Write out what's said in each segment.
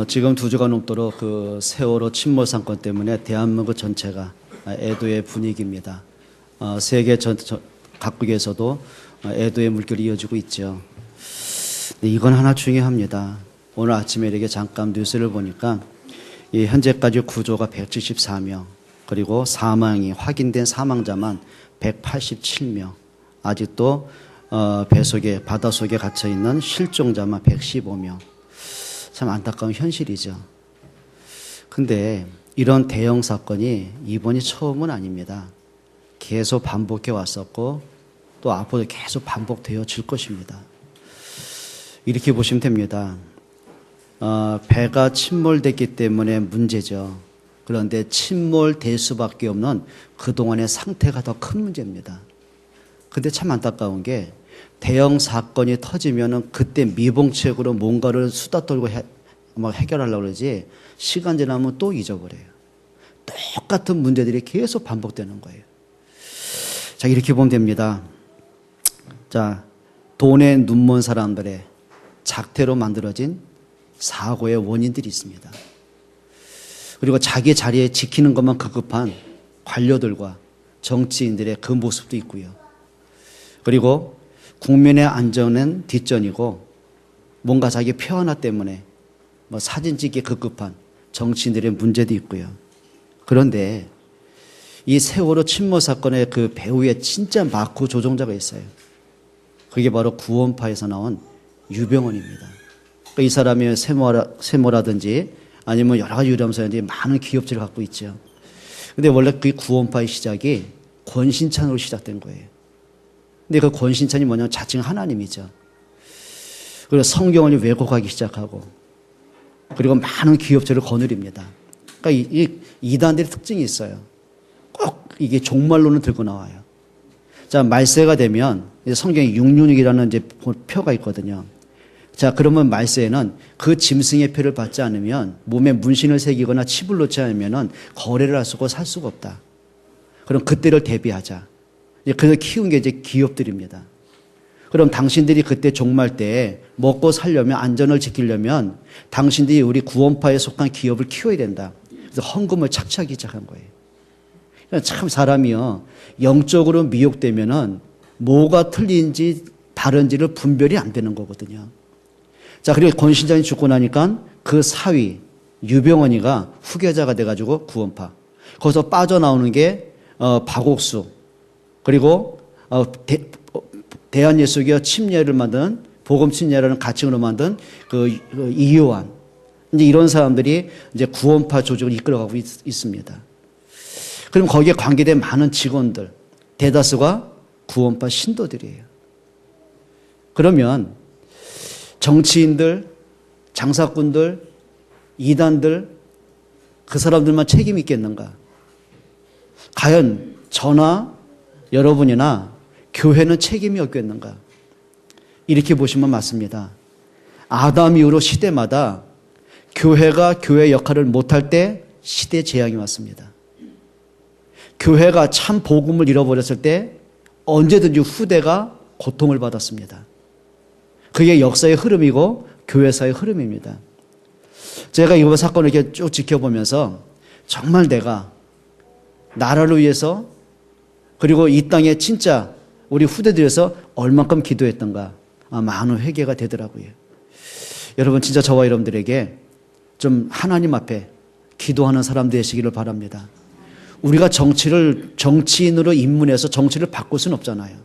지금 2주가 넘도록 그 세월호 침몰 사건 때문에 대한민국 전체가 애도의 분위기입니다. 세계 각국에서도 애도의 물결이 이어지고 있죠. 근데 이건 하나 중요합니다. 오늘 아침에 이렇게 잠깐 뉴스를 보니까 현재까지 구조가 174명, 그리고 사망이 확인된 사망자만 187명, 아직도 배 속에, 바다 속에 갇혀 있는 실종자만 115명. 참 안타까운 현실이죠. 근데 이런 대형 사건이 이번이 처음은 아닙니다. 계속 반복해 왔었고 또 앞으로 계속 반복되어질 것입니다. 이렇게 보시면 됩니다. 배가 침몰됐기 때문에 문제죠. 그런데 침몰될 수밖에 없는 그동안의 상태가 더 큰 문제입니다. 근데 참 안타까운 게 대형 사건이 터지면은 그때 미봉책으로 뭔가를 수다 떨고 해결하려고 그러지 시간 지나면 또 잊어버려요. 똑같은 문제들이 계속 반복되는 거예요. 자, 이렇게 보면 됩니다. 자, 돈에 눈먼 사람들의 작태로 만들어진 사고의 원인들이 있습니다. 그리고 자기 자리에 지키는 것만 급급한 관료들과 정치인들의 그 모습도 있고요. 그리고 국민의 안전은 뒷전이고 뭔가 자기 표 하나 때문에 사진 찍기 급급한 정치인들의 문제도 있고요. 그런데 이 세월호 침몰 사건의 그 배후에 진짜 마코 조종자가 있어요. 그게 바로 구원파에서 나온 유병헌입니다. 그러니까 이 사람이 세모라든지 아니면 여러 가지 유람선이든지 많은 기업체를 갖고 있죠. 근데 원래 그 구원파의 시작이 권신찬으로 시작된 거예요. 근데 그 권신찬이 뭐냐면 자칭 하나님이죠. 그리고 성경을 왜곡하기 시작하고 그리고 많은 기업체를 거느립니다. 그러니까 이 이단들의 특징이 있어요. 꼭 이게 종말론을 들고 나와요. 자, 말세가 되면 성경에 666이라는 이제 표가 있거든요. 자, 그러면 말세에는 그 짐승의 표를 받지 않으면 몸에 문신을 새기거나 칩을 놓지 않으면 거래를 할 수가 살 수가 없다. 그럼 그때를 대비하자. 그래서 키운 게 이제 기업들입니다. 그럼 당신들이 그때 종말 때 먹고 살려면, 안전을 지키려면 당신들이 우리 구원파에 속한 기업을 키워야 된다. 그래서 헌금을 착취하기 시작한 거예요. 참 사람이요, 영적으로 미혹되면은 뭐가 틀린지 다른지를 분별이 안 되는 거거든요. 자, 그리고 권신찬이 죽고 나니까 그 사위 유병헌이가 후계자가 돼가지고 구원파. 거기서 빠져나오는 게 박옥수, 그리고 대한예수교 침례를 만든, 복음 침례라는 가칭으로 만든 그 이요한, 이제 이런 사람들이 이제 구원파 조직을 이끌어가고 있습니다. 그럼 거기에 관계된 많은 직원들 대다수가 구원파 신도들이에요. 그러면 정치인들, 장사꾼들, 이단들, 그 사람들만 책임이 있겠는가? 과연 저나 여러분이나 교회는 책임이 없겠는가? 이렇게 보시면 맞습니다. 아담 이후로 시대마다 교회가 교회 역할을 못할 때 시대 재앙이 왔습니다. 교회가 참 복음을 잃어버렸을 때 언제든지 후대가 고통을 받았습니다. 그게 역사의 흐름이고 교회사의 흐름입니다. 제가 이번 사건을 이렇게 쭉 지켜보면서 정말 내가 나라를 위해서 그리고 이 땅에 진짜 우리 후대들에서 얼만큼 기도했던가 많은 회개가 되더라고요. 여러분 진짜 저와 여러분들에게 좀 하나님 앞에 기도하는 사람 되시기를 바랍니다. 우리가 정치인으로 입문해서 정치를 바꿀 수는 없잖아요.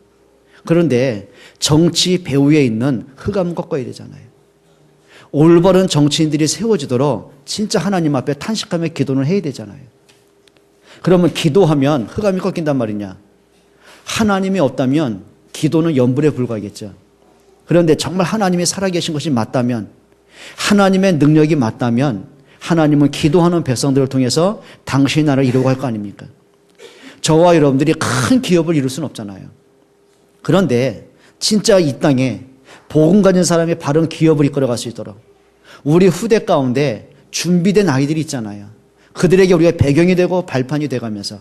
그런데 정치 배후에 있는 흑암 꺾어야 되잖아요. 올바른 정치인들이 세워지도록 진짜 하나님 앞에 탄식하며 기도를 해야 되잖아요. 그러면 기도하면 흑암이 꺾인단 말이냐? 하나님이 없다면 기도는 연불에 불과하겠죠. 그런데 정말 하나님이 살아계신 것이 맞다면, 하나님의 능력이 맞다면 하나님은 기도하는 백성들을 통해서 당신의 나라를 이루고 갈 거 아닙니까? 저와 여러분들이 큰 기업을 이룰 수는 없잖아요. 그런데 진짜 이 땅에 복음 가진 사람이 바른 기업을 이끌어갈 수 있도록 우리 후대 가운데 준비된 아이들이 있잖아요. 그들에게 우리가 배경이 되고 발판이 돼가면서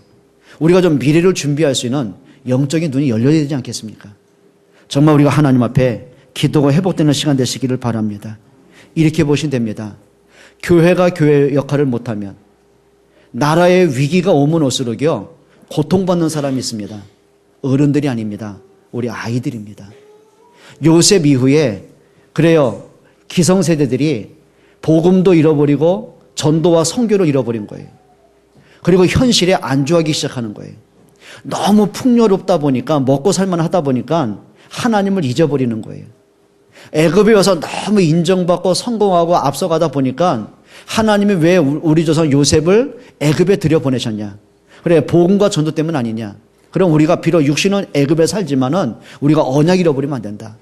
우리가 좀 미래를 준비할 수 있는 영적인 눈이 열려야 되지 않겠습니까? 정말 우리가 하나님 앞에 기도가 회복되는 시간 되시기를 바랍니다. 이렇게 보시면 됩니다. 교회가 교회 역할을 못하면 나라의 위기가 오면 올수록요 고통받는 사람이 있습니다. 어른들이 아닙니다. 우리 아이들입니다. 요셉 이후에 그래요. 기성세대들이 복음도 잃어버리고 전도와 선교를 잃어버린 거예요. 그리고 현실에 안주하기 시작하는 거예요. 너무 풍요롭다 보니까 먹고 살만 하다 보니까 하나님을 잊어버리는 거예요. 애굽에 와서 너무 인정받고 성공하고 앞서가다 보니까 하나님이 왜 우리 조상 요셉을 애굽에 들여보내셨냐. 그래 복음과 전도 때문 아니냐. 그럼 우리가 비록 육신은 애굽에 살지만은 우리가 언약 잃어버리면 안 된다.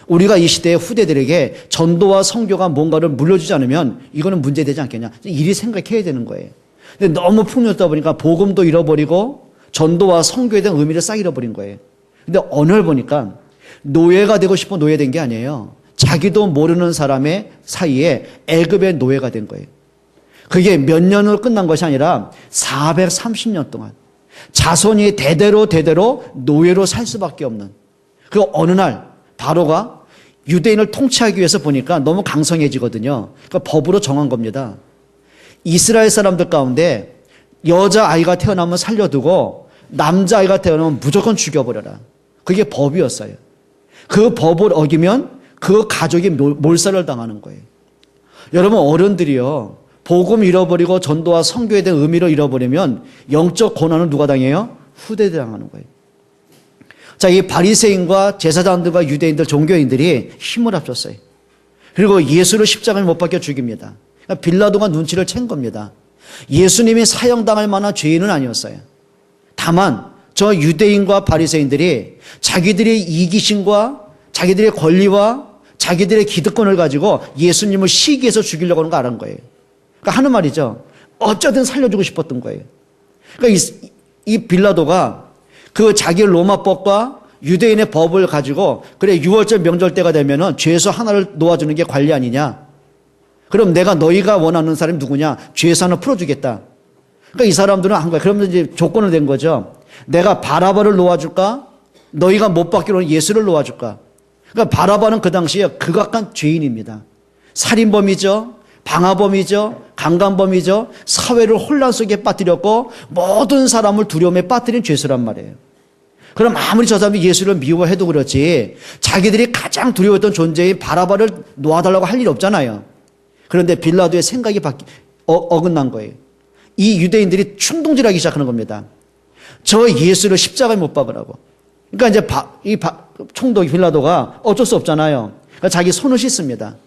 우리가 이 시대의 후대들에게 전도와 선교가 뭔가를 물려주지 않으면 이거는 문제되지 않겠냐. 이리 생각해야 되는 거예요. 근데 너무 풍요롭다 보니까 복음도 잃어버리고 전도와 선교에 대한 의미를 싹 잃어버린 거예요. 근데 오늘 보니까 노예가 되고 싶어 노예된 게 아니에요. 자기도 모르는 사람의 사이에 애굽의 노예가 된 거예요. 그게 몇 년으로 끝난 것이 아니라 430년 동안 자손이 대대로 노예로 살 수밖에 없는. 그 어느 날 바로가 유대인을 통치하기 위해서 보니까 너무 강성해지거든요. 그러니까 법으로 정한 겁니다. 이스라엘 사람들 가운데 여자아이가 태어나면 살려두고 남자아이가 태어나면 무조건 죽여버려라. 그게 법이었어요. 그 법을 어기면 그 가족이 몰살을 당하는 거예요. 여러분 어른들이요. 복음 잃어버리고 전도와 선교에 대한 의미를 잃어버리면 영적 고난을 누가 당해요? 후대들이 당하는 거예요. 자, 이 바리새인과 제사장들과 유대인들, 종교인들이 힘을 합쳤어요. 그리고 예수를 십자가에 못 박혀 죽입니다. 그러니까 빌라도가 눈치를 챈 겁니다. 예수님이 사형당할 만한 죄인은 아니었어요. 다만 저 유대인과 바리새인들이 자기들의 이기심과 자기들의 권리와 자기들의 기득권을 가지고 예수님을 시기해서 죽이려고 하는 거 아는 거예요. 그러니까 하는 말이죠. 어쩌든 살려주고 싶었던 거예요. 그러니까 이 빌라도가 그 자기 로마법과 유대인의 법을 가지고 그래 6월절 명절 때가 되면은 죄수 하나를 놓아주는 게 관리 아니냐. 그럼 내가 너희가 원하는 사람이 누구냐. 죄수 하나 풀어주겠다. 그러니까 이 사람들은 한 거야. 그러면 이제 조건을 낸 거죠. 내가 바라바를 놓아줄까? 너희가 못 받기로는 예수를 놓아줄까? 그러니까 바라바는 그 당시에 극악한 죄인입니다. 살인범이죠. 방화범이죠. 강간범이죠. 사회를 혼란 속에 빠뜨렸고 모든 사람을 두려움에 빠뜨린 죄수란 말이에요. 그럼 아무리 저 사람이 예수를 미워해도 그렇지 자기들이 가장 두려웠던 존재인 바라바를 놓아달라고 할 일 없잖아요. 그런데 빌라도의 생각이 어긋난 거예요. 이 유대인들이 충동질하기 시작하는 겁니다. 저 예수를 십자가에 못 박으라고. 그러니까 이제 총독 빌라도가 어쩔 수 없잖아요. 그러니까 자기 손을 씻습니다.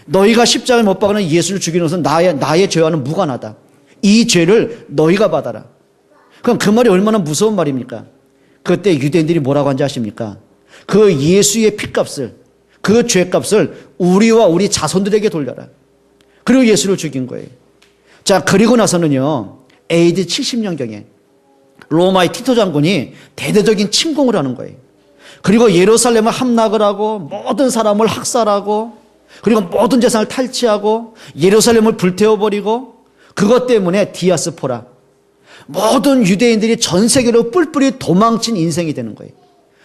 너희가 십자가에 못 박는 예수를 죽이는 것은 나의 죄와는 무관하다. 이 죄를 너희가 받아라. 그럼 그 말이 얼마나 무서운 말입니까? 그때 유대인들이 뭐라고 한지 아십니까? 그 예수의 핏값을, 그 죄값을 우리와 우리 자손들에게 돌려라. 그리고 예수를 죽인 거예요. 자, 그리고 나서는요, AD 70년경에 로마의 티토 장군이 대대적인 침공을 하는 거예요. 그리고 예루살렘을 함락을 하고 모든 사람을 학살하고 그리고 모든 재산을 탈취하고 예루살렘을 불태워버리고 그것 때문에 디아스포라 모든 유대인들이 전 세계로 뿔뿔이 도망친 인생이 되는 거예요.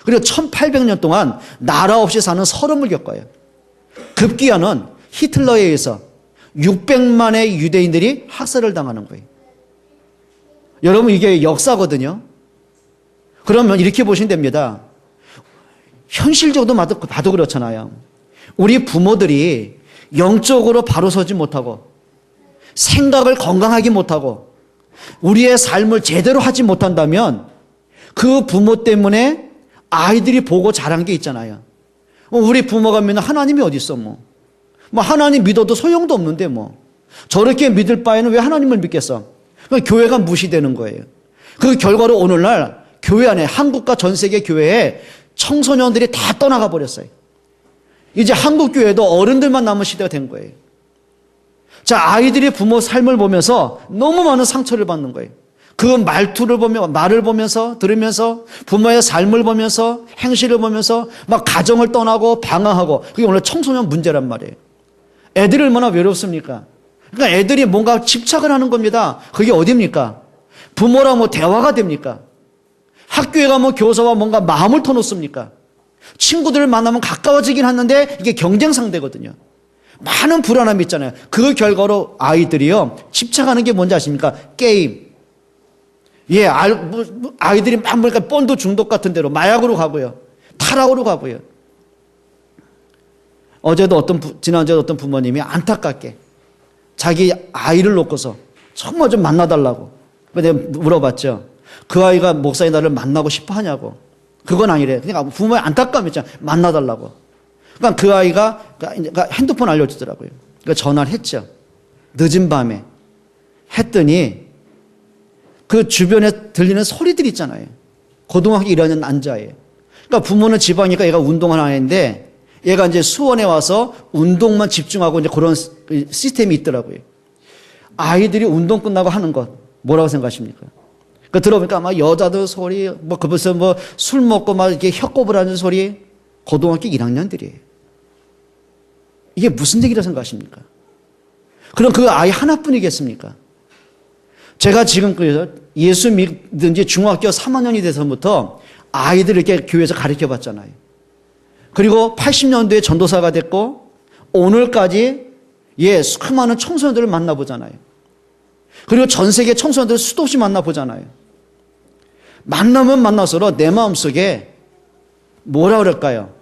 그리고 1800년 동안 나라 없이 사는 서름을 겪어요. 급기야는 히틀러에 의해서 600만의 유대인들이 학살을 당하는 거예요. 여러분 이게 역사거든요. 그러면 이렇게 보시면 됩니다. 현실적으로 봐도 그렇잖아요. 우리 부모들이 영적으로 바로 서지 못하고 생각을 건강하게 못하고 우리의 삶을 제대로 하지 못한다면 그 부모 때문에 아이들이 보고 자란 게 있잖아요. 우리 부모가 믿는 하나님이 어디 있어 뭐 하나님 믿어도 소용도 없는데 뭐 저렇게 믿을 바에는 왜 하나님을 믿겠어? 교회가 무시되는 거예요. 그 결과로 오늘날 교회 안에 한국과 전 세계 교회에 청소년들이 다 떠나가 버렸어요. 이제 한국 교회도 어른들만 남은 시대가 된 거예요. 자, 아이들이 부모 삶을 보면서 너무 많은 상처를 받는 거예요. 그 말을 보면서 들으면서 부모의 삶을 보면서 행실을 보면서 막 가정을 떠나고 방황하고 그게 오늘 청소년 문제란 말이에요. 애들이 얼마나 외롭습니까? 그러니까 애들이 뭔가 집착을 하는 겁니다. 그게 어딥니까? 부모랑 뭐 대화가 됩니까? 학교에 가면 교사와 뭔가 마음을 터놓습니까? 친구들을 만나면 가까워지긴 하는데 이게 경쟁 상대거든요. 많은 불안함이 있잖아요. 그 결과로 아이들이요, 집착하는 게 뭔지 아십니까? 게임. 예, 아이들이 막 보니까 본드 중독 같은 데로 마약으로 가고요. 타락으로 가고요. 지난주에 어떤 부모님이 안타깝게 자기 아이를 놓고서 정말 좀 만나달라고. 내가 물어봤죠. 그 아이가 목사님 나를 만나고 싶어 하냐고. 그건 아니래. 그러니까 부모의 안타까움이 있잖아요. 만나달라고. 그러니까 그 아이가 핸드폰 알려주더라고요. 그러니까 전화를 했죠. 늦은 밤에. 했더니 그 주변에 들리는 소리들 있잖아요. 고등학교 1학년 남자예요. 그러니까 부모는 지방이니까 얘가 운동을 하는데 얘가 이제 수원에 와서 운동만 집중하고 이제 그런 시스템이 있더라고요. 아이들이 운동 끝나고 하는 것 뭐라고 생각하십니까? 그 들어보니까 막 여자들 소리, 그것서 술 먹고 막 이렇게 혀꼽을 하는 소리, 고등학교 1학년들이에요. 이게 무슨 얘기라고 생각하십니까? 그럼 그 아이 하나뿐이겠습니까? 제가 지금 예수 믿은 지 중학교 3학년이 돼서부터 아이들을 이렇게 교회에서 가르쳐 봤잖아요. 그리고 80년도에 전도사가 됐고, 오늘까지 수많은 청소년들을 만나보잖아요. 그리고 전 세계 청소년들을 수도 없이 만나보잖아요. 만나면 만날수록 내 마음속에 뭐라 그럴까요?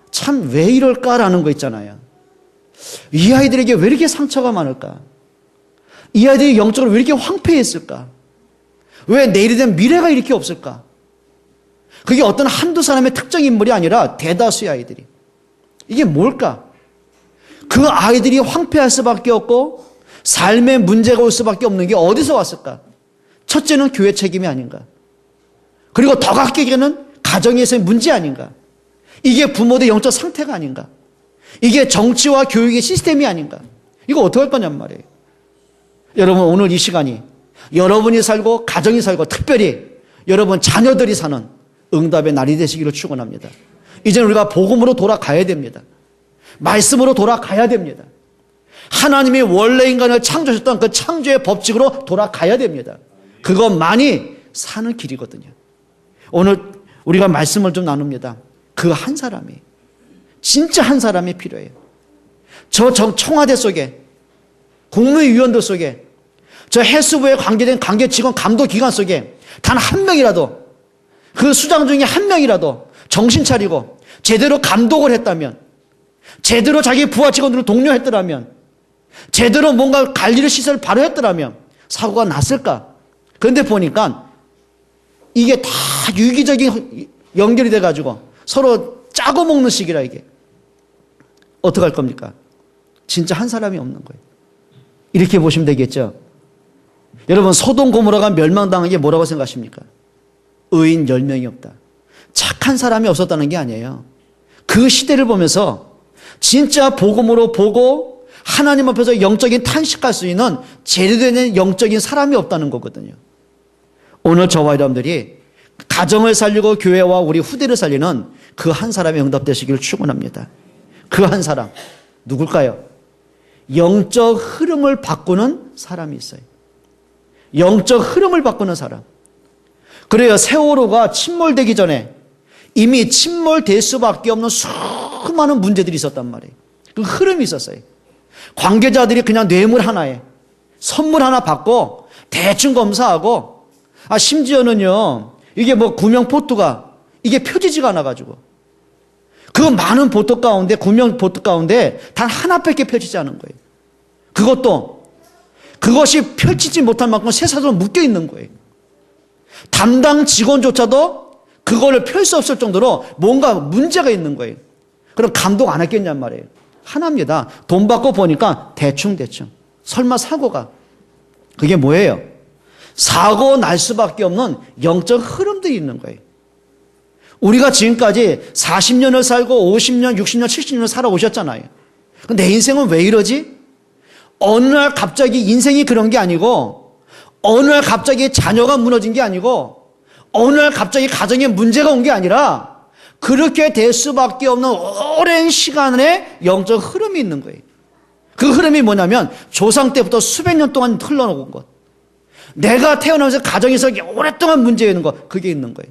참 왜 이럴까라는 거 있잖아요. 이 아이들에게 왜 이렇게 상처가 많을까? 이 아이들이 영적으로 왜 이렇게 황폐했을까? 왜 내일이 되면 미래가 이렇게 없을까? 그게 어떤 한두 사람의 특정 인물이 아니라 대다수의 아이들이. 이게 뭘까? 그 아이들이 황폐할 수밖에 없고 삶에 문제가 올 수밖에 없는 게 어디서 왔을까? 첫째는 교회 책임이 아닌가? 그리고 더 각기게는 가정에서의 문제 아닌가? 이게 부모들의 영적 상태가 아닌가? 이게 정치와 교육의 시스템이 아닌가? 이거 어떻게 할 거냔 말이에요. 여러분, 오늘 이 시간이 여러분이 살고 가정이 살고 특별히 여러분 자녀들이 사는 응답의 날이 되시기를 축원합니다. 이제는 우리가 복음으로 돌아가야 됩니다. 말씀으로 돌아가야 됩니다. 하나님이 원래 인간을 창조하셨던 그 창조의 법칙으로 돌아가야 됩니다. 그것만이 사는 길이거든요. 오늘 우리가 말씀을 좀 나눕니다. 그 한 사람이, 진짜 한 사람이 필요해요. 저 청와대 속에, 국무위원들 속에, 저 해수부에 관계된 관계 직원 감독기관 속에 단 한 명이라도, 그 수장 중에 한 명이라도 정신 차리고 제대로 감독을 했다면, 제대로 자기 부하 직원들을 독려했더라면, 제대로 뭔가 관리를 시설을 바로 했더라면 사고가 났을까? 그런데 보니까 이게 다 유기적인 연결이 돼가지고 서로 짜고 먹는 식이라 이게. 어떡할 겁니까? 진짜 한 사람이 없는 거예요. 이렇게 보시면 되겠죠. 여러분, 소돔 고모라가 멸망당한 게 뭐라고 생각하십니까? 의인 10명이 없다. 착한 사람이 없었다는 게 아니에요. 그 시대를 보면서 진짜 복음으로 보고 하나님 앞에서 영적인 탄식할 수 있는 제대된 영적인 사람이 없다는 거거든요. 오늘 저와 여러분들이 가정을 살리고 교회와 우리 후대를 살리는 그 한 사람의 응답되시기를 축원합니다. 그 한 사람 누굴까요? 영적 흐름을 바꾸는 사람이 있어요. 영적 흐름을 바꾸는 사람. 그래요. 세월호가 침몰되기 전에 이미 침몰될 수밖에 없는 수많은 문제들이 있었단 말이에요. 그 흐름이 있었어요. 관계자들이 그냥 뇌물 하나에 선물 하나 받고 대충 검사하고, 심지어는요, 이게 구명 보트가 이게 펴지지가 않아가지고, 그 많은 보트 가운데, 구명 보트 가운데 단 하나밖에 펴지지 않은 거예요. 그것이 펼치지 못할 만큼 쇠사슬로 묶여 있는 거예요. 담당 직원조차도 그거를 펼 수 없을 정도로 뭔가 문제가 있는 거예요. 그럼 감독 안 했겠냔 말이에요. 하나입니다. 돈 받고 보니까 대충. 설마 사고가. 그게 뭐예요? 사고 날 수밖에 없는 영적 흐름들이 있는 거예요. 우리가 지금까지 40년을 살고 50년, 60년, 70년을 살아오셨잖아요. 내 인생은 왜 이러지? 어느 날 갑자기 인생이 그런 게 아니고, 어느 날 갑자기 자녀가 무너진 게 아니고, 어느 날 갑자기 가정에 문제가 온 게 아니라, 그렇게 될 수밖에 없는 오랜 시간의 영적 흐름이 있는 거예요. 그 흐름이 뭐냐면 조상 때부터 수백 년 동안 흘러온 것. 내가 태어나면서 가정에서 오랫동안 문제 있는 것, 그게 있는 거예요.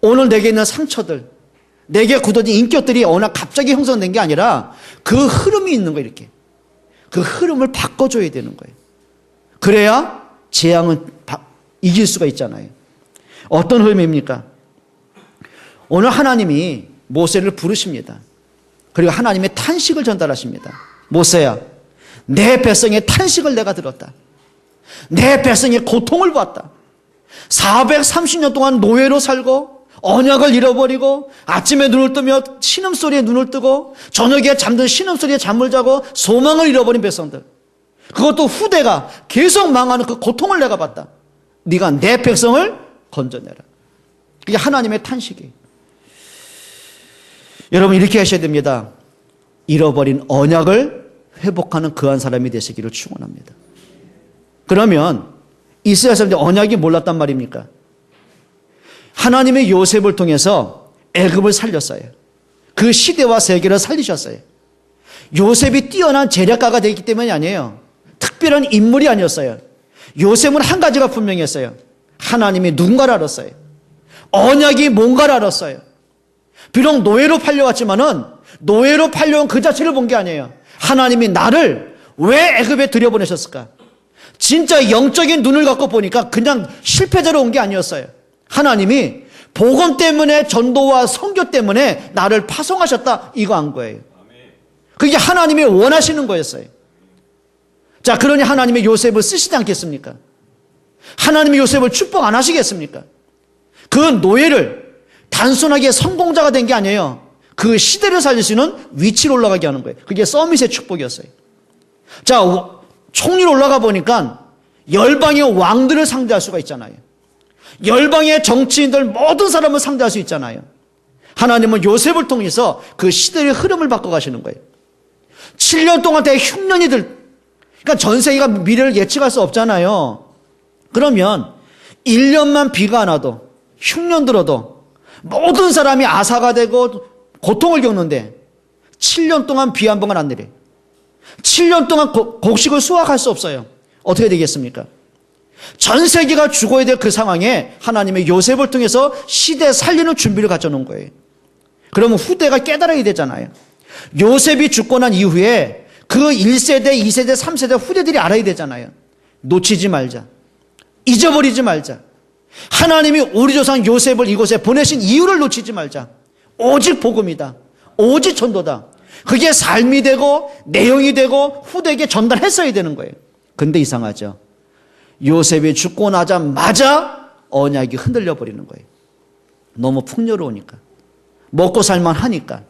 오늘 내게 있는 상처들, 내게 굳어진 인격들이 어느 날 갑자기 형성된 게 아니라 그 흐름이 있는 거예요. 이렇게 그 흐름을 바꿔줘야 되는 거예요. 그래야 재앙은 이길 수가 있잖아요. 어떤 흐름입니까? 오늘 하나님이 모세를 부르십니다. 그리고 하나님의 탄식을 전달하십니다. 모세야, 내 백성의 탄식을 내가 들었다. 내 백성의 고통을 보았다. 430년 동안 노예로 살고 언약을 잃어버리고 아침에 눈을 뜨며 신음소리에 눈을 뜨고 저녁에 잠든 신음소리에 잠을 자고 소망을 잃어버린 백성들, 그것도 후대가 계속 망하는 그 고통을 내가 봤다. 네가 내 백성을 건져내라. 그게 하나님의 탄식이에요. 여러분, 이렇게 하셔야 됩니다. 잃어버린 언약을 회복하는 그한 사람이 되시기를 축원합니다. 그러면 이스라엘 사람들이 언약이 몰랐단 말입니까? 하나님의 요셉을 통해서 애굽을 살렸어요. 그 시대와 세계를 살리셨어요. 요셉이 뛰어난 재력가가 되기 때문이 아니에요. 특별한 인물이 아니었어요. 요셉은 한 가지가 분명했어요. 하나님이 누군가를 알았어요. 언약이 뭔가를 알았어요. 비록 노예로 팔려왔지만은 노예로 팔려온 그 자체를 본 게 아니에요. 하나님이 나를 왜 애굽에 들여보내셨을까? 진짜 영적인 눈을 갖고 보니까 그냥 실패자로 온 게 아니었어요. 하나님이 복음 때문에, 전도와 선교 때문에 나를 파송하셨다, 이거 한 거예요. 그게 하나님이 원하시는 거였어요. 자, 그러니 하나님이 요셉을 쓰시지 않겠습니까? 하나님이 요셉을 축복 안 하시겠습니까? 그 노예를 단순하게 성공자가 된 게 아니에요. 그 시대를 살릴 수 있는 위치로 올라가게 하는 거예요. 그게 서밋의 축복이었어요. 자, 총리로 올라가 보니까 열방의 왕들을 상대할 수가 있잖아요. 열방의 정치인들 모든 사람을 상대할 수 있잖아요. 하나님은 요셉을 통해서 그 시대의 흐름을 바꿔가시는 거예요. 7년 동안 대 흉년이들, 그러니까 전 세계가 미래를 예측할 수 없잖아요. 그러면 1년만 비가 안 와도, 흉년 들어도 모든 사람이 아사가 되고 고통을 겪는데 7년 동안 비 한 번은 안 내려요. 7년 동안 곡식을 수확할 수 없어요. 어떻게 되겠습니까? 전 세계가 죽어야 될 그 상황에 하나님의 요셉을 통해서 시대 살리는 준비를 갖춰놓은 거예요. 그러면 후대가 깨달아야 되잖아요. 요셉이 죽고 난 이후에 그 1세대, 2세대, 3세대 후대들이 알아야 되잖아요. 놓치지 말자. 잊어버리지 말자. 하나님이 우리 조상 요셉을 이곳에 보내신 이유를 놓치지 말자. 오직 복음이다. 오직 전도다. 그게 삶이 되고 내용이 되고 후대에게 전달했어야 되는 거예요. 근데 이상하죠. 요셉이 죽고 나자마자 언약이 흔들려 버리는 거예요. 너무 풍요로우니까, 먹고 살만 하니까.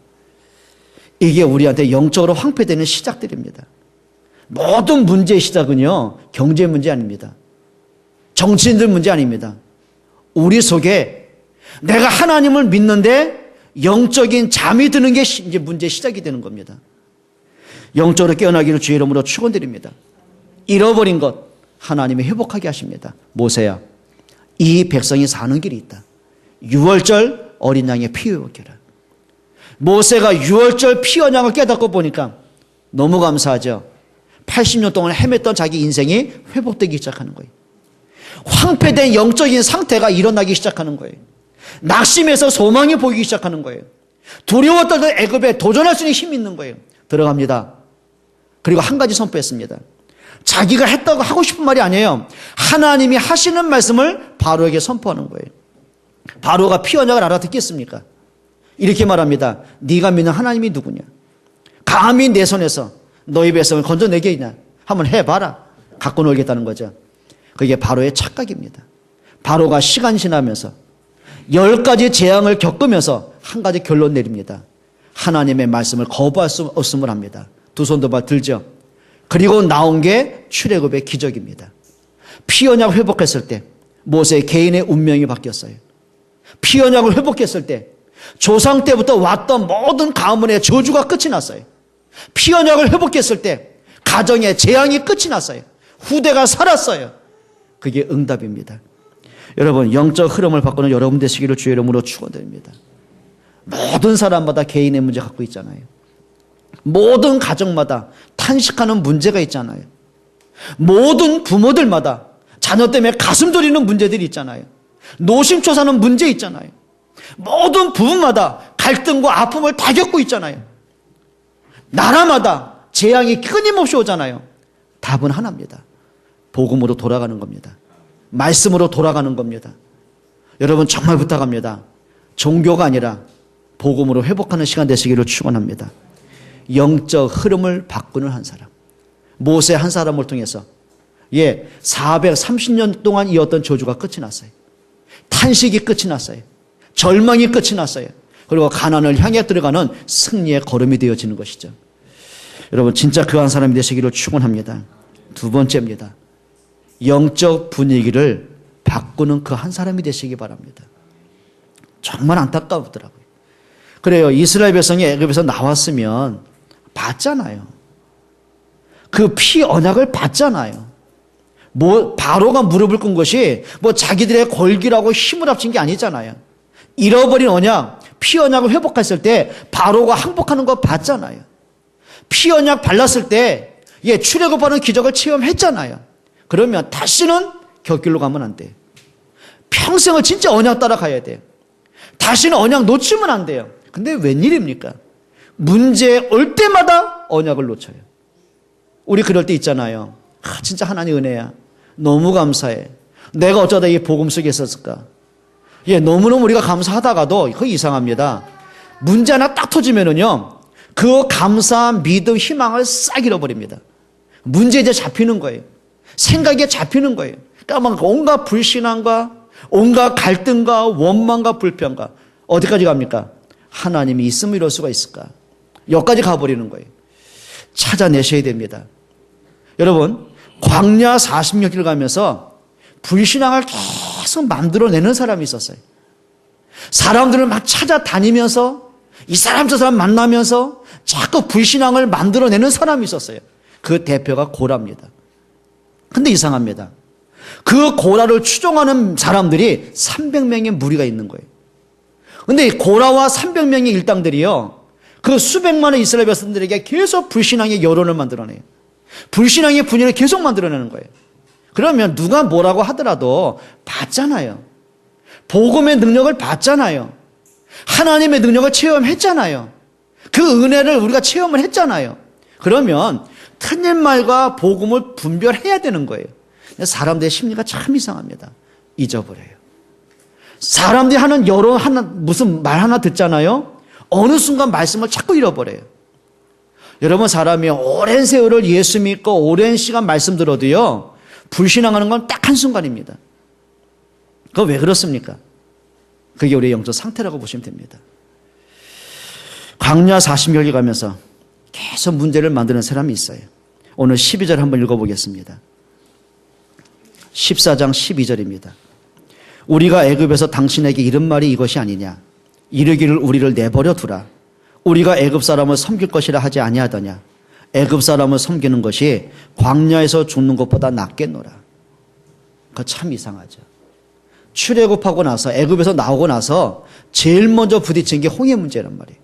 이게 우리한테 영적으로 황폐되는 시작들입니다. 모든 문제의 시작은요, 경제 문제 아닙니다. 정치인들 문제 아닙니다. 우리 속에 내가 하나님을 믿는데 영적인 잠이 드는 게 이제 문제의 시작이 되는 겁니다. 영적으로 깨어나기를 주의 이름으로 축원드립니다. 잃어버린 것 하나님이 회복하게 하십니다. 모세야, 이 백성이 사는 길이 있다. 6월절 어린 양의 피 회복해라. 모세가 6월절 피 언약을 깨닫고 보니까 너무 감사하죠. 80년 동안 헤맸던 자기 인생이 회복되기 시작하는 거예요. 황폐된 영적인 상태가 일어나기 시작하는 거예요. 낙심해서 소망이 보이기 시작하는 거예요. 두려워 떨던 애굽에 도전할 수 있는 힘이 있는 거예요. 들어갑니다. 그리고 한 가지 선포했습니다. 자기가 했다고 하고 싶은 말이 아니에요. 하나님이 하시는 말씀을 바로에게 선포하는 거예요. 바로가 피 언약을 알아듣겠습니까? 이렇게 말합니다. 네가 믿는 하나님이 누구냐? 감히 내 손에서 너희 백성을 건져내겠냐? 한번 해봐라. 갖고 놀겠다는 거죠. 그게 바로의 착각입니다. 바로가 시간이 지나면서 10가지 재앙을 겪으면서 한 가지 결론 내립니다. 하나님의 말씀을 거부할 수 없음을 합니다. 두 손도 들죠. 그리고 나온 게 출애굽의 기적입니다. 피 언약을 회복했을 때 모세의 개인의 운명이 바뀌었어요. 피 언약을 회복했을 때 조상 때부터 왔던 모든 가문의 저주가 끝이 났어요. 피 언약을 회복했을 때 가정의 재앙이 끝이 났어요. 후대가 살았어요. 그게 응답입니다. 여러분, 영적 흐름을 바꾸는 여러분 되시기를 주의 이름으로 축원드립니다. 모든 사람마다 개인의 문제 갖고 있잖아요. 모든 가정마다 탄식하는 문제가 있잖아요. 모든 부모들마다 자녀 때문에 가슴 졸이는 문제들이 있잖아요. 노심초사하는 문제 있잖아요. 모든 부부마다 갈등과 아픔을 다 겪고 있잖아요. 나라마다 재앙이 끊임없이 오잖아요. 답은 하나입니다. 복음으로 돌아가는 겁니다. 말씀으로 돌아가는 겁니다. 여러분 정말 부탁합니다. 종교가 아니라 복음으로 회복하는 시간 되시기를 축원합니다. 영적 흐름을 바꾸는 한 사람. 모세 한 사람을 통해서 430년 동안 이었던 저주가 끝이 났어요. 탄식이 끝이 났어요. 절망이 끝이 났어요. 그리고 가나안을 향해 들어가는 승리의 걸음이 되어지는 것이죠. 여러분 진짜 그 한 사람이 되시기를 축원합니다. 두 번째입니다. 영적 분위기를 바꾸는 그 한 사람이 되시기 바랍니다. 정말 안타까우더라고요. 그래요. 이스라엘 백성이 애굽에서 나왔으면 봤잖아요. 그 피 언약을 봤잖아요. 바로가 무릎을 꿇은 것이 자기들의 골기라고 힘을 합친 게 아니잖아요. 잃어버린 언약, 피 언약을 회복했을 때 바로가 항복하는 거 봤잖아요. 피 언약 발랐을 때 출애굽하는 기적을 체험했잖아요. 그러면 다시는 곁길로 가면 안 돼요. 평생을 진짜 언약 따라가야 돼요. 다시는 언약 놓치면 안 돼요. 근데 웬일입니까? 문제 올 때마다 언약을 놓쳐요. 우리 그럴 때 있잖아요. 진짜 하나님 은혜야. 너무 감사해. 내가 어쩌다 이 복음 속에 있었을까? 너무너무 우리가 감사하다가도 그거 이상합니다. 문제 하나 딱 터지면은요, 그 감사한 믿음, 희망을 싹 잃어버립니다. 문제에 이제 잡히는 거예요. 생각에 잡히는 거예요. 그러니까 온갖 불신앙과 온갖 갈등과 원망과 불평과 어디까지 갑니까? 하나님이 있으면 이럴 수가 있을까? 여기까지 가버리는 거예요. 찾아내셔야 됩니다. 여러분, 광야 40년길 가면서 불신앙을 계속 만들어내는 사람이 있었어요. 사람들을 막 찾아다니면서 이 사람 저 사람 만나면서 자꾸 불신앙을 만들어내는 사람이 있었어요. 그 대표가 고라입니다. 근데 이상합니다. 그 고라를 추종하는 사람들이 300명의 무리가 있는 거예요. 근데 고라와 300명의 일당들이요, 그 수백만의 이스라엘 백성들에게 계속 불신앙의 여론을 만들어내요. 불신앙의 분위기를 계속 만들어내는 거예요. 그러면 누가 뭐라고 하더라도 봤잖아요. 복음의 능력을 봤잖아요. 하나님의 능력을 체험했잖아요. 그 은혜를 우리가 체험을 했잖아요. 그러면 틀린 말과 복음을 분별해야 되는 거예요. 사람들의 심리가 참 이상합니다. 잊어버려요. 사람들이 하는 여론 하나, 무슨 말 하나 듣잖아요. 어느 순간 말씀을 자꾸 잃어버려요. 여러분, 사람이 오랜 세월을 예수 믿고 오랜 시간 말씀 들어도요, 불신앙하는 건 딱 한순간입니다. 그거 왜 그렇습니까? 그게 우리의 영적 상태라고 보시면 됩니다. 광야 40년이 가면서 계속 문제를 만드는 사람이 있어요. 오늘 12절 한번 읽어보겠습니다. 14장 12절입니다. 우리가 애굽에서 당신에게 이른 말이 이것이 아니냐? 이르기를 우리를 내버려 두라. 우리가 애굽 사람을 섬길 것이라 하지 아니하더냐? 애굽 사람을 섬기는 것이 광야에서 죽는 것보다 낫겠노라. 그거 참 이상하죠. 출애굽하고 나서 애굽에서 나오고 나서 제일 먼저 부딪힌 게 홍해 문제란 말이에요.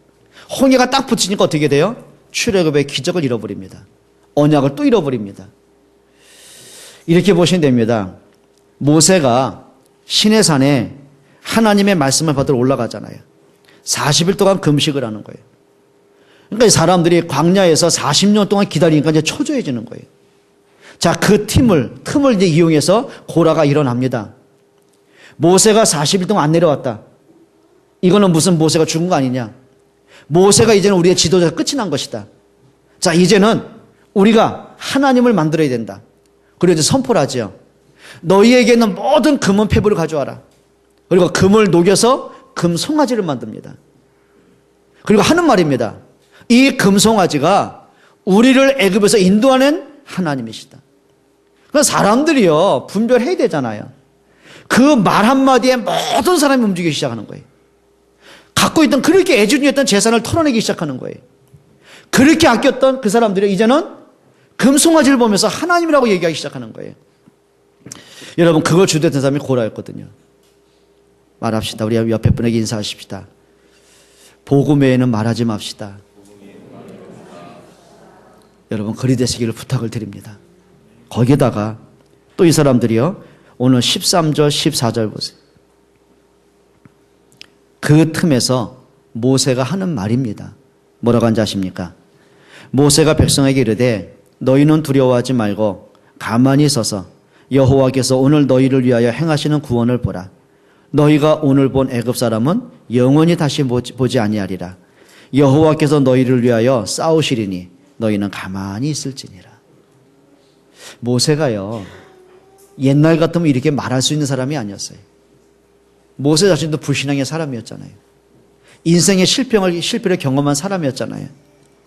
홍해가 딱 붙이니까 어떻게 돼요? 출애굽의 기적을 잃어버립니다. 언약을 또 잃어버립니다. 이렇게 보시면 됩니다. 모세가 시내산에 하나님의 말씀을 받으러 올라가잖아요. 40일 동안 금식을 하는 거예요. 그러니까 사람들이 광야에서 40년 동안 기다리니까 이제 초조해지는 거예요. 자, 그 틈을 이제 이용해서 고라가 일어납니다. 모세가 40일 동안 안 내려왔다. 이거는 무슨 모세가 죽은 거 아니냐? 모세가 이제는 우리의 지도자가 끝이 난 것이다. 자, 이제는 우리가 하나님을 만들어야 된다. 그리고 이제 선포를 하죠. 너희에게 있는 모든 금은 패부를 가져와라. 그리고 금을 녹여서 금 송아지를 만듭니다. 그리고 하는 말입니다. 이 금송아지가 우리를 애굽에서 인도하는 하나님이시다. 그래서 사람들이요, 분별해야 되잖아요. 그 말 한마디에 모든 사람이 움직이기 시작하는 거예요. 갖고 있던 그렇게 애지중지했던 재산을 털어내기 시작하는 거예요. 그렇게 아꼈던 그 사람들이 이제는 금송아지를 보면서 하나님이라고 얘기하기 시작하는 거예요. 여러분, 그걸 주도했던 사람이 고라였거든요. 말합시다. 우리 옆에 분에게 인사하십시다. 복음 외에는 말하지 맙시다. 여러분, 그리 되시기를 부탁을 드립니다. 거기다가 또 이 사람들이요, 오늘 13절 14절 보세요. 그 틈에서 모세가 하는 말입니다. 뭐라고 한지 아십니까? 모세가 백성에게 이르되 너희는 두려워하지 말고 가만히 서서 여호와께서 오늘 너희를 위하여 행하시는 구원을 보라. 너희가 오늘 본 애굽 사람은 영원히 다시 보지 아니하리라. 여호와께서 너희를 위하여 싸우시리니 너희는 가만히 있을지니라. 모세가요, 옛날 같으면 이렇게 말할 수 있는 사람이 아니었어요. 모세 자신도 불신앙의 사람이었잖아요. 인생의 실패를 경험한 사람이었잖아요.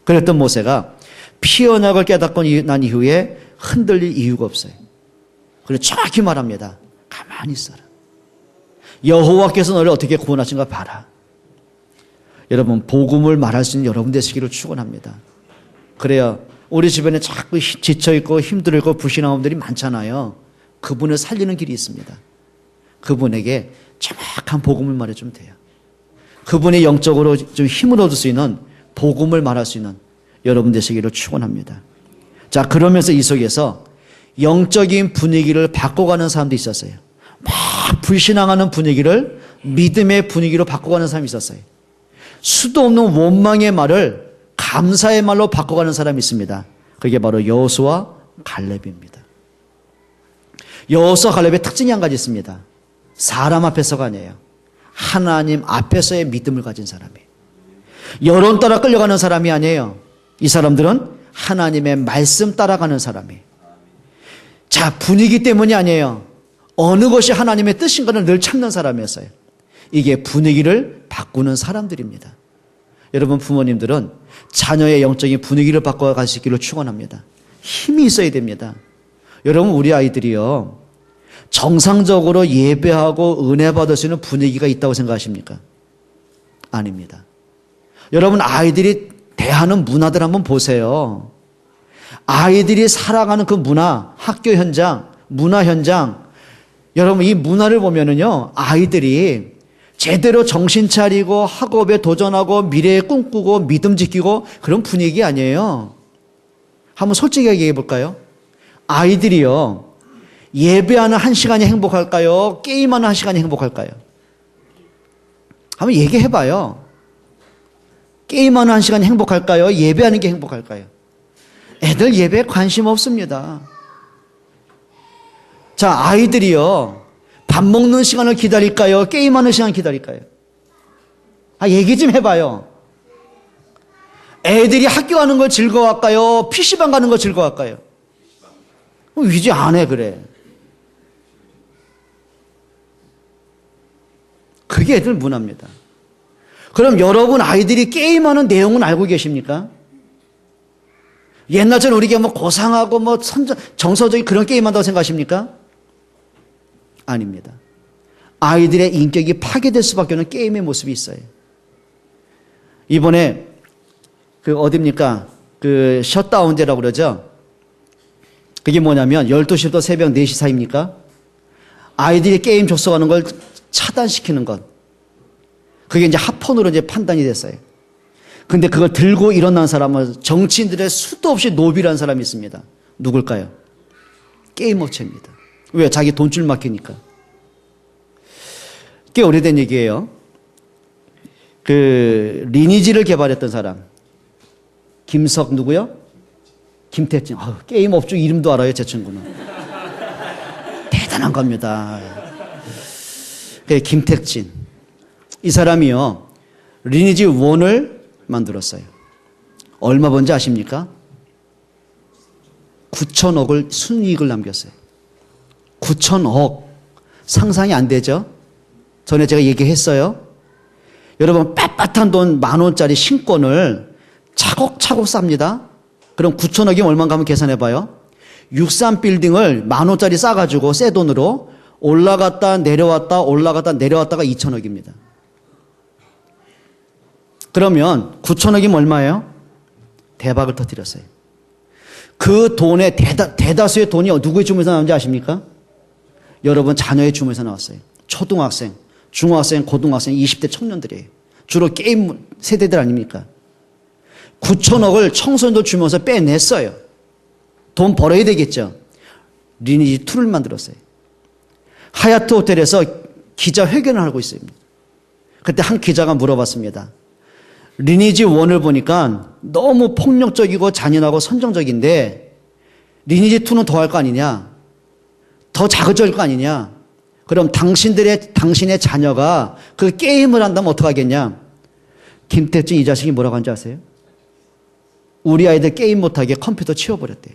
그랬던 모세가 피언약을 깨닫고 난 이후에 흔들릴 이유가 없어요. 그래서 정확히 말합니다. 가만히 있어라. 여호와께서 너를 어떻게 구원하신가 봐라. 여러분, 복음을 말할 수 있는 여러분 되시기를 축원합니다. 그래야 우리 주변에 자꾸 지쳐있고 힘들고 불신앙한 분들이 많잖아요. 그분을 살리는 길이 있습니다. 그분에게 정확한 복음을 말해주면 돼요. 그분이 영적으로 좀 힘을 얻을 수 있는 복음을 말할 수 있는 여러분 되시기를 축원합니다. 자, 그러면서 이 속에서 영적인 분위기를 바꿔가는 사람도 있었어요. 막 불신앙하는 분위기를 믿음의 분위기로 바꿔가는 사람이 있었어요. 수도 없는 원망의 말을 감사의 말로 바꿔가는 사람이 있습니다. 그게 바로 여호수아 갈렙입니다. 여호수아 갈렙의 특징이 한 가지 있습니다. 사람 앞에서가 아니에요. 하나님 앞에서의 믿음을 가진 사람이에요. 여론 따라 끌려가는 사람이 아니에요. 이 사람들은 하나님의 말씀 따라가는 사람이에요. 자, 분위기 때문이 아니에요. 어느 것이 하나님의 뜻인가를 늘 찾는 사람이었어요. 이게 분위기를 바꾸는 사람들입니다. 여러분, 부모님들은 자녀의 영적인 분위기를 바꿔갈 수 있기를 축원합니다. 힘이 있어야 됩니다. 여러분, 우리 아이들이요, 정상적으로 예배하고 은혜 받을 수 있는 분위기가 있다고 생각하십니까? 아닙니다. 여러분, 아이들이 대하는 문화들 한번 보세요. 아이들이 살아가는 그 문화, 학교 현장, 문화 현장, 여러분, 이 문화를 보면은요, 아이들이 제대로 정신 차리고 학업에 도전하고 미래에 꿈꾸고 믿음 지키고 그런 분위기 아니에요. 한번 솔직하게 얘기해 볼까요? 아이들이요, 예배하는 한 시간이 행복할까요? 게임하는 한 시간이 행복할까요? 한번 얘기해 봐요. 게임하는 한 시간이 행복할까요? 예배하는 게 행복할까요? 애들 예배에 관심 없습니다. 자, 아이들이요, 밥 먹는 시간을 기다릴까요? 게임하는 시간 기다릴까요? 얘기 좀 해봐요. 애들이 학교 가는 걸 즐거워할까요? PC방 가는 걸 즐거워할까요? 위지 안 해, 그래. 그게 애들 문화입니다. 그럼 여러분 아이들이 게임하는 내용은 알고 계십니까? 옛날처럼 우리가 뭐 고상하고 뭐 정서적인 그런 게임한다고 생각하십니까? 아닙니다. 아이들의 인격이 파괴될 수밖에 없는 게임의 모습이 있어요. 이번에 어딥니까? 셧다운제라고 그러죠? 그게 뭐냐면 12시부터 새벽 4시 사이입니까? 아이들이 게임 접속하는 걸 차단시키는 것. 그게 이제 합헌으로 이제 판단이 됐어요. 근데 그걸 들고 일어난 사람은 정치인들의 수도 없이 노비라는 사람이 있습니다. 누굴까요? 게임 업체입니다. 왜? 자기 돈줄 막히니까. 꽤 오래된 얘기예요. 리니지를 개발했던 사람. 김석 누구요? 김택진. 게임 업주 이름도 알아요, 제 친구는. 대단한 겁니다. 김택진. 이 사람이요, 리니지 1을 만들었어요. 얼마 번지 아십니까? 9천억을 순이익을 남겼어요. 9천억. 상상이 안 되죠? 전에 제가 얘기했어요. 여러분, 빳빳한 돈 10,000원짜리 신권을 차곡차곡 쌉니다. 그럼 9천억이 얼마인가 한번 계산해봐요. 63빌딩을 10,000원짜리 싸가지고 새 돈으로 올라갔다 내려왔다 올라갔다 내려왔다가 2천억입니다. 그러면 9천억이면 얼마예요? 대박을 터뜨렸어요. 그 돈의 대다수의 돈이 누구의 주머니에서 나오는지 아십니까? 여러분 자녀의 주머니에서 나왔어요. 초등학생, 중학생, 고등학생, 20대 청년들이에요. 주로 게임 세대들 아닙니까? 9천억을 청소년들 주면서 빼냈어요. 돈 벌어야 되겠죠. 리니지 2를 만들었어요. 하얏트 호텔에서 기자회견을 하고 있습니다. 그때 한 기자가 물어봤습니다. 리니지 1을 보니까 너무 폭력적이고 잔인하고 선정적인데 리니지 2는 더 할 거 아니냐? 더 자극적일 거 아니냐? 그럼 당신의 자녀가 그 게임을 한다면 어떡하겠냐? 김태준 이 자식이 뭐라고 한지 아세요? 우리 아이들 게임 못하게 컴퓨터 치워버렸대.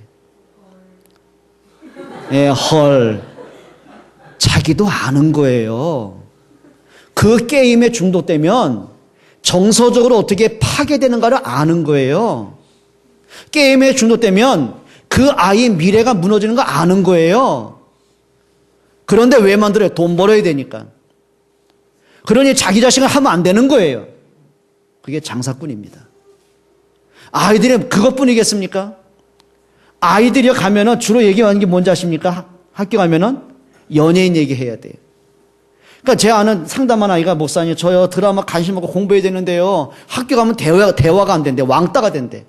예, 헐. 자기도 아는 거예요. 그 게임에 중독되면 정서적으로 어떻게 파괴되는가를 아는 거예요. 게임에 중독되면 그 아이의 미래가 무너지는 거 아는 거예요. 그런데 왜 만들어요? 돈 벌어야 되니까. 그러니 자기 자식은 하면 안 되는 거예요. 그게 장사꾼입니다. 아이들이 그것뿐이겠습니까? 아이들이 가면은 주로 얘기하는 게 뭔지 아십니까? 학교 가면은 연예인 얘기해야 돼요. 그러니까 제 아는 상담한 아이가 목사님 저요 드라마 관심 없고 공부해야 되는데요. 학교 가면 대화가 안 된대. 왕따가 된대.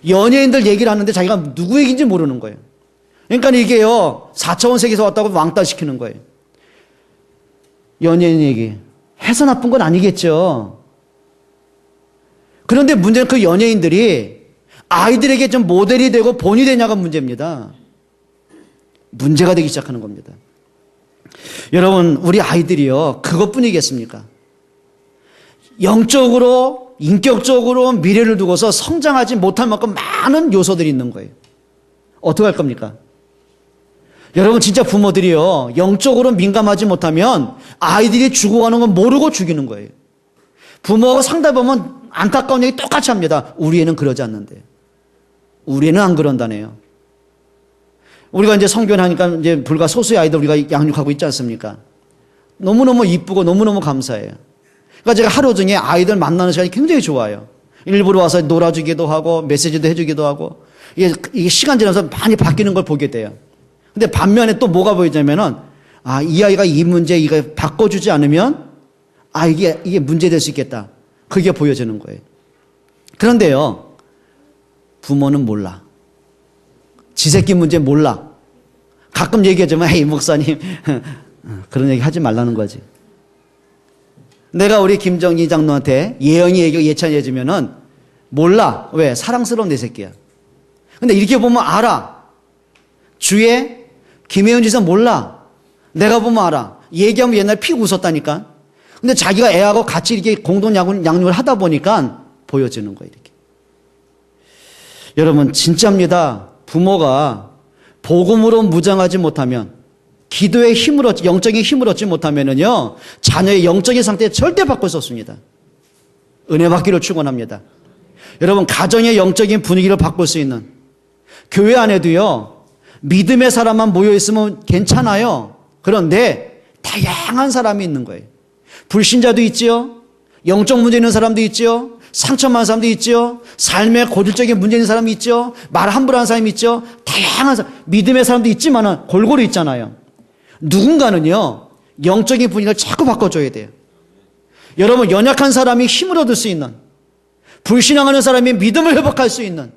연예인들 얘기를 하는데 자기가 누구 얘기인지 모르는 거예요. 그러니까 이게요 4차원 세계에서 왔다고 왕따 시키는 거예요. 연예인 얘기 해서 나쁜 건 아니겠죠. 그런데 문제는 그 연예인들이 아이들에게 좀 모델이 되고 본이 되냐가 문제입니다. 문제가 되기 시작하는 겁니다. 여러분 우리 아이들이요 그것뿐이겠습니까? 영적으로 인격적으로 미래를 두고서 성장하지 못할 만큼 많은 요소들이 있는 거예요. 어떻게 할 겁니까? 여러분 진짜 부모들이요 영적으로 민감하지 못하면 아이들이 죽어가는 건 모르고 죽이는 거예요. 부모하고 상담하면 안타까운 얘기 똑같이 합니다. 우리 애는 그러지 않는데. 우리 애는 안 그런다네요. 우리가 이제 성교하니까 이제 불과 소수의 아이들 우리가 양육하고 있지 않습니까? 너무너무 이쁘고 너무너무 감사해요. 그러니까 제가 하루 중에 아이들 만나는 시간이 굉장히 좋아요. 일부러 와서 놀아주기도 하고 메시지도 해주기도 하고 이게 시간 지나서 많이 바뀌는 걸 보게 돼요. 근데 반면에 또 뭐가 보이냐면은 이 아이가 이 문제 이거 바꿔주지 않으면 이게 문제될 수 있겠다. 그게 보여지는 거예요. 그런데요 부모는 몰라. 지 새끼 문제 몰라. 가끔 얘기하지만 에이 목사님 그런 얘기 하지 말라는 거지. 내가 우리 김정희 장로한테 예언이 얘기하고 예찬이 해주면은 몰라. 왜? 사랑스러운 내 새끼야. 근데 이렇게 보면 알아. 주에 김혜은 지사 몰라. 내가 보면 알아. 얘기하면 옛날에 피고 웃었다니까. 근데 자기가 애하고 같이 이렇게 공동 양육을 하다 보니까 보여지는 거예요. 이렇게. 여러분 진짜입니다. 부모가 복음으로 무장하지 못하면 기도의 힘을 얻지 영적인 힘을 얻지 못하면은요 자녀의 영적인 상태에 절대 바꿀 수 없습니다. 은혜 받기를 축원합니다. 여러분 가정의 영적인 분위기를 바꿀 수 있는 교회 안에도요 믿음의 사람만 모여 있으면 괜찮아요. 그런데 다양한 사람이 있는 거예요. 불신자도 있지요. 영적 문제 있는 사람도 있지요. 상처만 사람도 있죠. 삶에 고질적인 문제 있는 사람이 있죠. 말 함부로 하는 사람이 있죠. 다양한 믿음의 사람도 있지만 골고루 있잖아요. 누군가는요 영적인 분위기를 자꾸 바꿔줘야 돼요. 여러분 연약한 사람이 힘을 얻을 수 있는 불신앙하는 사람이 믿음을 회복할 수 있는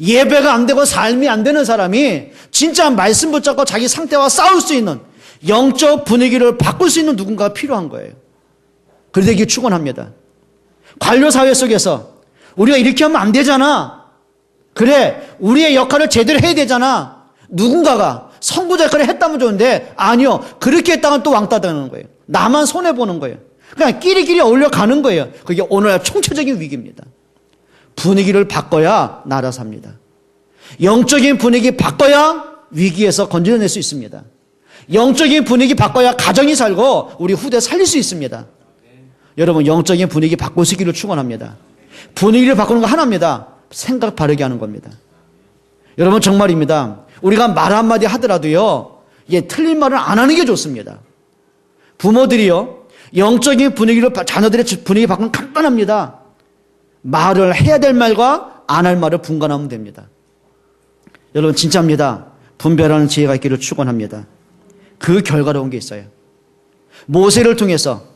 예배가 안 되고 삶이 안 되는 사람이 진짜 말씀 붙잡고 자기 상태와 싸울 수 있는 영적 분위기를 바꿀 수 있는 누군가가 필요한 거예요. 그래서 이게 축원합니다. 관료사회 속에서 우리가 이렇게 하면 안 되잖아. 그래 우리의 역할을 제대로 해야 되잖아. 누군가가 선구자 역할을 했다면 좋은데 아니요. 그렇게 했다면 또 왕따 되는 거예요. 나만 손해보는 거예요. 그냥 끼리끼리 어울려 가는 거예요. 그게 오늘날 총체적인 위기입니다. 분위기를 바꿔야 나라 삽니다. 영적인 분위기 바꿔야 위기에서 건져낼 수 있습니다. 영적인 분위기 바꿔야 가정이 살고 우리 후대 살릴 수 있습니다. 여러분 영적인 분위기 바꿀 수 있기를 축원합니다. 분위기를 바꾸는 거 하나입니다. 생각 바르게 하는 겁니다. 여러분 정말입니다. 우리가 말 한마디 하더라도요 틀린 말은 안 하는 게 좋습니다. 부모들이요 영적인 분위기를 자녀들의 분위기 바꾸는 건 간단합니다. 말을 해야 될 말과 안 할 말을 분간하면 됩니다. 여러분 진짜입니다. 분별하는 지혜가 있기를 축원합니다. 그 결과로 온 게 있어요. 모세를 통해서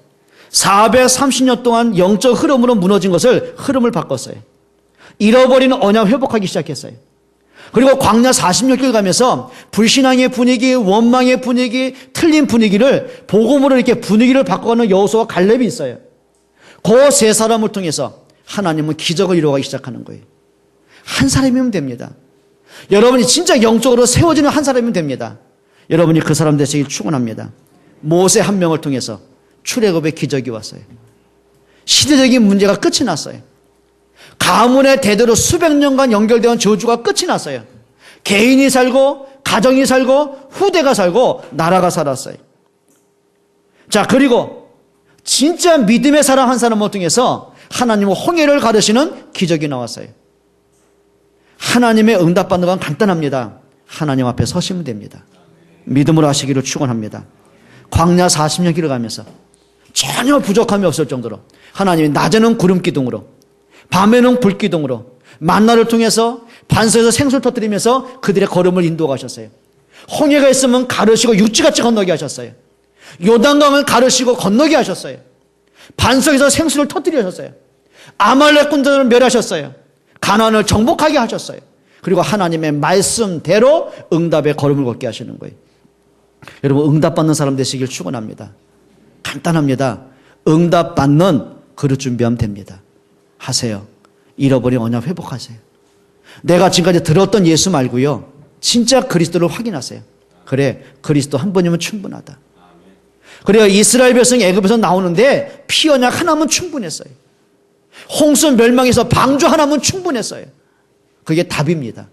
430년 동안 영적 흐름으로 무너진 것을 흐름을 바꿨어요. 잃어버린 언약 회복하기 시작했어요. 그리고 광야 40년길 가면서 불신앙의 분위기, 원망의 분위기, 틀린 분위기를 복음으로 이렇게 분위기를 바꿔가는 여호수아와 갈렙이 있어요. 그 세 사람을 통해서 하나님은 기적을 이루어가기 시작하는 거예요. 한 사람이면 됩니다. 여러분이 진짜 영적으로 세워지는 한 사람이면 됩니다. 여러분이 그 사람 되시길 축원합니다. 모세 한 명을 통해서 출애굽의 기적이 왔어요. 시대적인 문제가 끝이 났어요. 가문의 대대로 수백 년간 연결되어 저주가 끝이 났어요. 개인이 살고 가정이 살고 후대가 살고 나라가 살았어요. 자, 그리고 진짜 믿음의 사람 한 사람을 통해서 하나님은 홍해를 가르시는 기적이 나왔어요. 하나님의 응답받는 건 간단합니다. 하나님 앞에 서시면 됩니다. 믿음으로 하시기를 축원합니다. 광야 40년 길어가면서 전혀 부족함이 없을 정도로 하나님이 낮에는 구름 기둥으로 밤에는 불 기둥으로 만나를 통해서 반석에서 생수를 터뜨리면서 그들의 걸음을 인도하셨어요. 홍해가 있으면 가르시고 육지같이 건너게 하셨어요. 요단강을 가르시고 건너게 하셨어요. 반석에서 생수를 터뜨려 하셨어요. 아말렉 군대를 멸하셨어요. 가나안을 정복하게 하셨어요. 그리고 하나님의 말씀대로 응답의 걸음을 걷게 하시는 거예요. 여러분, 응답받는 사람 되시길 축원합니다. 간단합니다. 응답받는 그릇 준비하면 됩니다. 하세요. 잃어버린 언약 회복하세요. 내가 지금까지 들었던 예수 말고요, 진짜 그리스도를 확인하세요. 그래, 그리스도 한 번이면 충분하다. 그래요, 이스라엘 백성이 애굽에서 나오는데 피 언약 하나면 충분했어요. 홍수 멸망에서 방주 하나면 충분했어요. 그게 답입니다.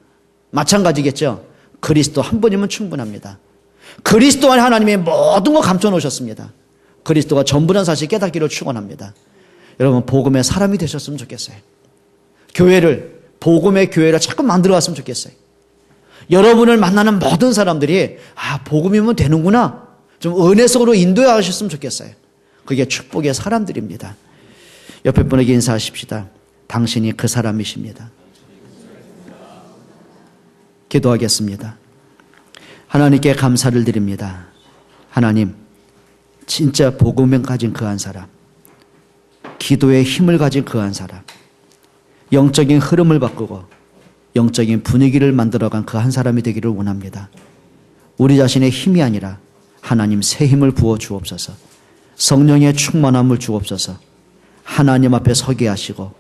마찬가지겠죠. 그리스도 한 번이면 충분합니다. 그리스도 안에 하나님이 모든 거 감춰 놓으셨습니다. 그리스도가 전부라는 사실 깨닫기를 축원합니다. 여러분, 복음의 사람이 되셨으면 좋겠어요. 교회를, 복음의 교회를 자꾸 만들어 갔으면 좋겠어요. 여러분을 만나는 모든 사람들이 복음이면 되는구나, 좀 은혜 속으로 인도해 가셨으면 좋겠어요. 그게 축복의 사람들입니다. 옆에 분에게 인사하십시다. 당신이 그 사람이십니다. 기도하겠습니다. 하나님께 감사를 드립니다. 하나님, 진짜 복음을 가진 그 한 사람, 기도의 힘을 가진 그 한 사람, 영적인 흐름을 바꾸고 영적인 분위기를 만들어간 그 한 사람이 되기를 원합니다. 우리 자신의 힘이 아니라 하나님 새 힘을 부어 주옵소서. 성령의 충만함을 주옵소서. 하나님 앞에 서게 하시고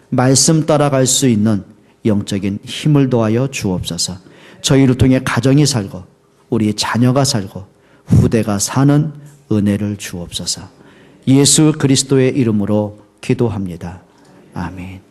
말씀 따라갈 수 있는 영적인 힘을 더하여 주옵소서. 저희를 통해 가정이 살고 우리 자녀가 살고 후대가 사는 은혜를 주옵소서. 예수 그리스도의 이름으로 기도합니다. 아멘.